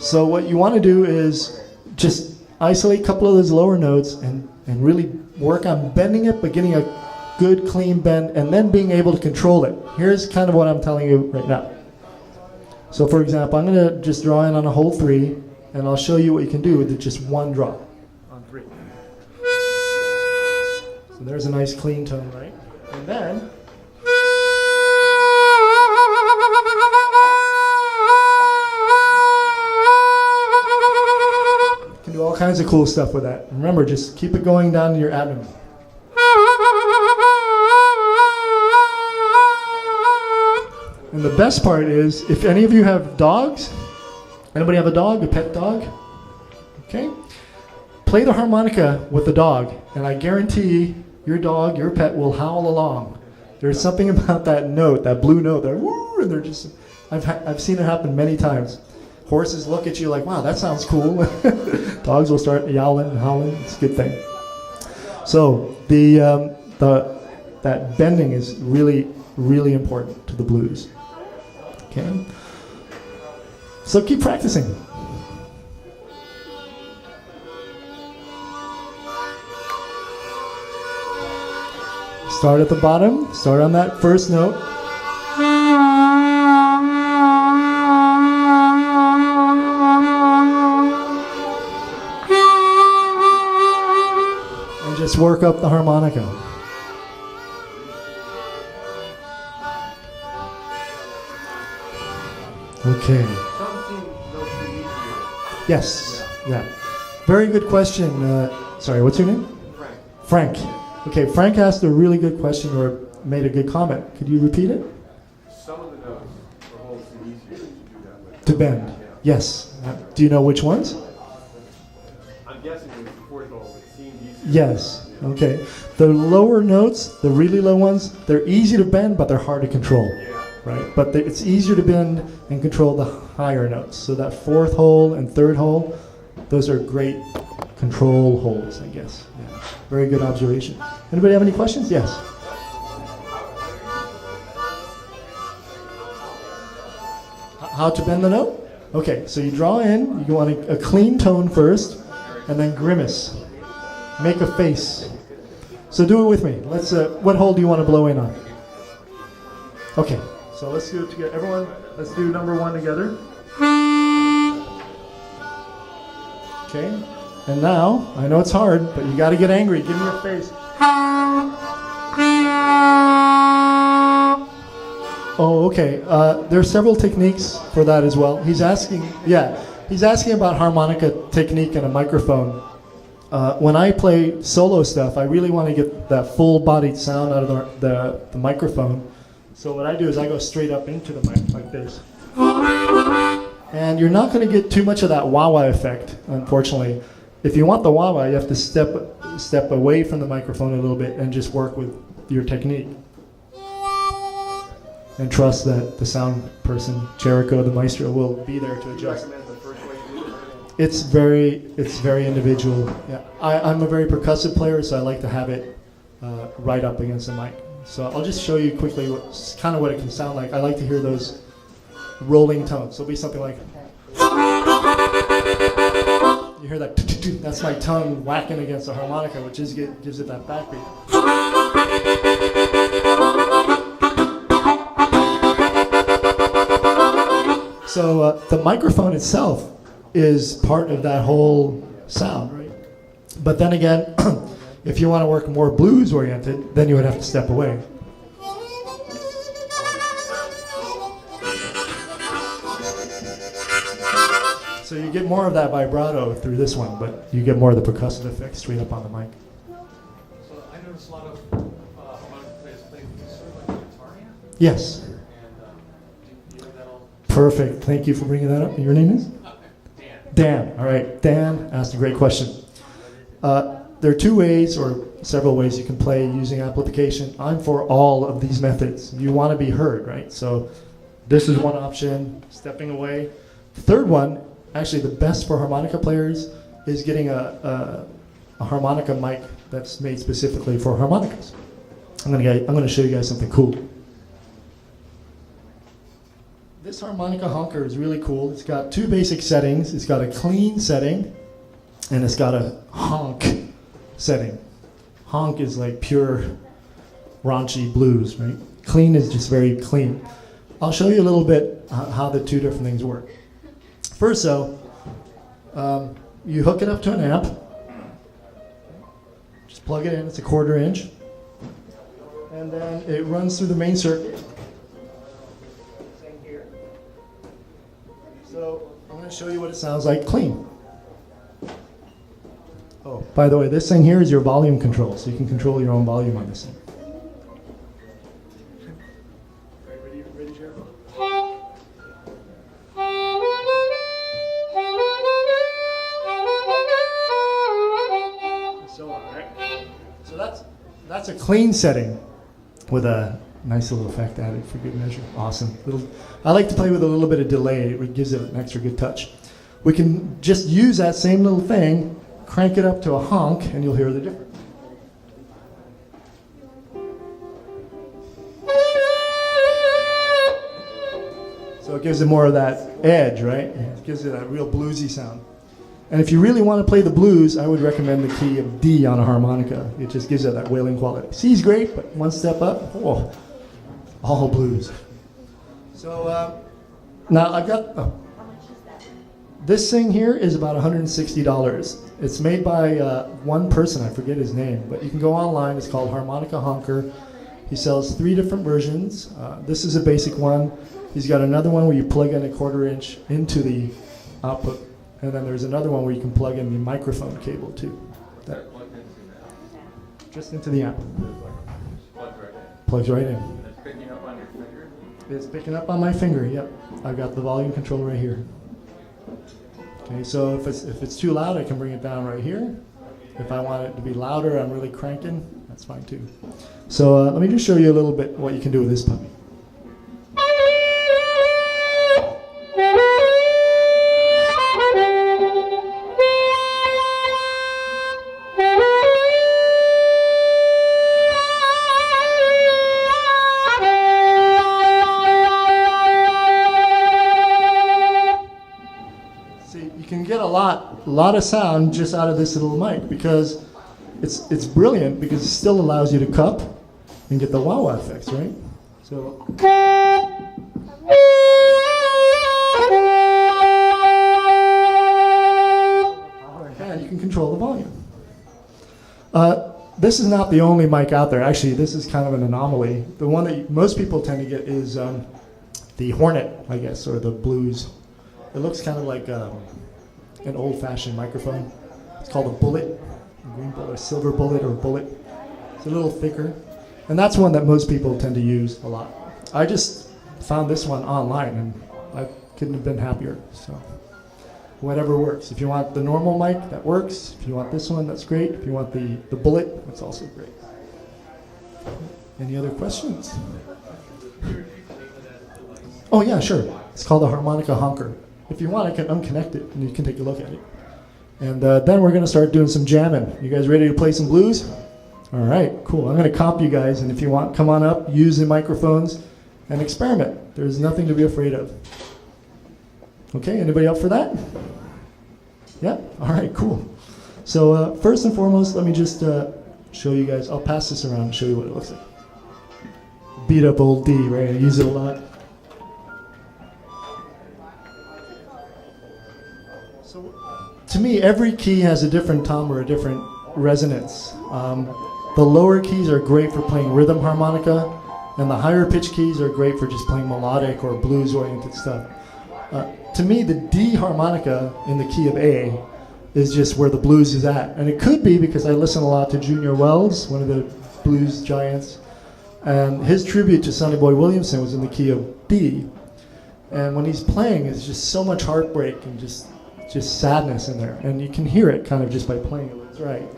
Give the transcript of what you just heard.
So what you want to do is just isolate a couple of those lower notes and really work on bending it, but getting a good clean bend, and then being able to control it. Here's kind of what I'm telling you right now. So for example, I'm going to just draw in on a hole 3, and I'll show you what you can do with just one draw on 3. So there's a nice clean tone, right? And then you can do all kinds of cool stuff with that. Remember, just keep it going down to your abdomen. And the best part is, if any of you have dogs, anybody have a dog, a pet dog? Okay? Play the harmonica with the dog, and I guarantee your dog, your pet will howl along. There's something about that note, that blue note, they're woo, and they're just, I've seen it happen many times. Horses look at you like, wow, that sounds cool. Dogs will start yowling and howling. It's a good thing. So that bending is really, really important to the blues. Okay? So keep practicing. Start at the bottom, start on that first note. And just work up the harmonica. Okay. Yes. Yeah. Very good question. Sorry, what's your name? Frank. Okay, Frank asked a really good question or made a good comment. Could you repeat it? Some of the notes or holes seem easier to do that with. To bend. Yes. Do you know which ones? I'm guessing with the fourth hole it seemed easier. Yes. Okay. The lower notes, the really low ones, they're easy to bend, but they're hard to control. Yeah. Right? But it's easier to bend and control the higher notes. So that fourth hole and third hole, those are great control holes, I guess. Yeah. Very good observation. Anybody have any questions? Yes. How to bend the note? Okay, so you draw in, you want a clean tone first, and then grimace. Make a face. So do it with me. Let's. What hole do you want to blow in on? Okay, so let's do it together. Everyone, let's do number 1 together. Okay, and now, I know it's hard, but you got to get angry. Give me your face. Oh, okay. There are several techniques for that as well. He's asking about harmonica technique and a microphone. When I play solo stuff, I really want to get that full-bodied sound out of the microphone. So what I do is I go straight up into the mic like this. And you're not going to get too much of that wah-wah effect, unfortunately. If you want the wah-wah, you have to step away from the microphone a little bit and just work with your technique. And trust that the sound person, Jericho, the maestro, will be there to adjust. It's very individual. Yeah, I'm a very percussive player, so I like to have it right up against the mic. So I'll just show you quickly kind of what it can sound like. I like to hear those rolling tones. So it'll be something like, you hear that, that's my tongue whacking against the harmonica, which gives it that backbeat. So the microphone itself is part of that whole sound, right? But then again, if you want to work more blues oriented, then you would have to step away. So you get more of that vibrato through this one, but you get more of the percussive effect straight up on the mic. So I noticed a lot of harmonica players play sort of like a guitar amp. Yes. And do you have that all? Perfect. Thank you for bringing that up. Your name is? Dan. Dan. All right. Dan asked a great question. There are 2 ways or several ways you can play using amplification. I'm for all of these methods. You want to be heard, right? So this is one option, stepping away. The third one, actually the best for harmonica players, is getting a harmonica mic that's made specifically for harmonicas. I'm going to show you guys something cool. This harmonica honker is really cool. It's got two basic settings. It's got a clean setting, and it's got a honk setting. Honk is like pure raunchy blues, right? Clean is just very clean. I'll show you a little bit how the two different things work. First, though, you hook it up to an amp. Just plug it in. It's a 1/4 inch. And then it runs through the main circuit. Same here. So I'm going to show you what it sounds like clean. Oh, by the way, this thing here is your volume control, so you can control your own volume on this thing. Ready, Jared? So, all right. So that's a clean setting with a nice little effect added for good measure. Awesome. I like to play with a little bit of delay. It gives it an extra good touch. We can just use that same little thing, crank it up to a honk, and you'll hear the difference. So it gives it more of that edge, right? It gives it a real bluesy sound. And if you really want to play the blues, I would recommend the key of D on a harmonica. It just gives it that wailing quality. C's great, but one step up, oh, all blues. So now I've got, this thing here is about $160. It's made by one person, I forget his name, but you can go online. It's called Harmonica Honker. He sells 3 different versions. This is a basic one. He's got another one where you plug in a 1/4 inch into the output. And then there's another one where you can plug in the microphone cable too. Just into the amp. Plugs right in. It's picking up on your finger? It's picking up on my finger, yep. I've got the volume control right here. Okay, so if it's too loud, I can bring it down right here. If I want it to be louder, I'm really cranking, that's fine too. So let me just show you a little bit what you can do with this puppy. Get a lot of sound just out of this little mic because it's brilliant because it still allows you to cup and get the wah-wah effects, right? So and you can control the volume. This is not the only mic out there. Actually, this is kind of an anomaly. The one that most people tend to get is the Hornet, I guess, or the Blues. It looks kind of like an old-fashioned microphone. It's called a Bullet, a green bullet, a silver bullet, or a Bullet. It's a little thicker, and that's one that most people tend to use a lot. I just found this one online, and I couldn't have been happier. So, whatever works. If you want the normal mic, that works. If you want this one, that's great. If you want the Bullet, that's also great. Any other questions? Oh yeah, sure. It's called a harmonica honker. If you want, I can unconnect it, and you can take a look at it. And then we're going to start doing some jamming. You guys ready to play some blues? All right, cool. I'm going to comp you guys, and if you want, come on up, use the microphones, and experiment. There's nothing to be afraid of. Okay, anybody up for that? Yeah? All right, cool. So first and foremost, let me just show you guys. I'll pass this around and show you what it looks like. Beat up old D, right? I use it a lot. So, to me, every key has a different tom or a different resonance. The lower keys are great for playing rhythm harmonica, and the higher pitch keys are great for just playing melodic or blues-oriented stuff. To me, the D harmonica in the key of A is just where the blues is at. And it could be because I listen a lot to Junior Wells, one of the blues giants, and his tribute to Sonny Boy Williamson was in the key of D. And when he's playing, it's just so much heartbreak and just sadness in there, and you can hear it kind of just by playing it. That's right.